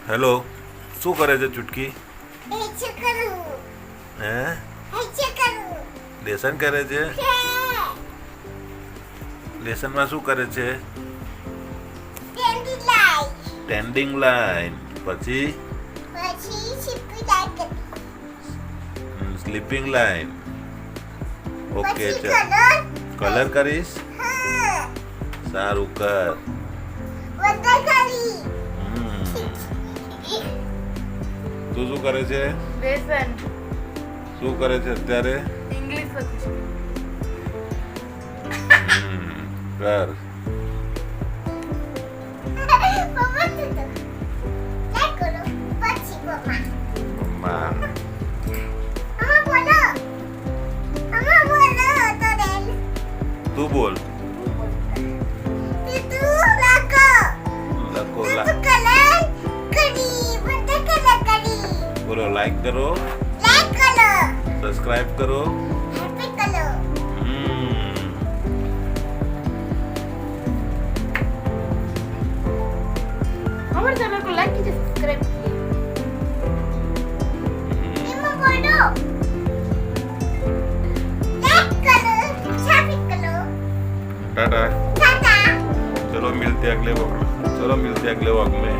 Hello, શું કરે છે ચુટકી? હે? લેસન કરે છે? લેસનમાં શું કરે છે? Standing line. પછી સ્લીપિંગ લાઈન. ઓકે, ચાલ. કલર કરીશ? સારું કર. તું શું કરે છે? લેસન શું કરે છે અત્યારે? ઇંગ્લિશ લખું કર. મમ્મા. તું બોલ. લખો બોલો, લાઈક કરો, સબસ્ક્રાઇબ કરો. हमारे चैनल को लाइक कीजिए, सब्सक्राइब कीजिए। टाटा. चलो मिलते हैं अगले व्लॉग में.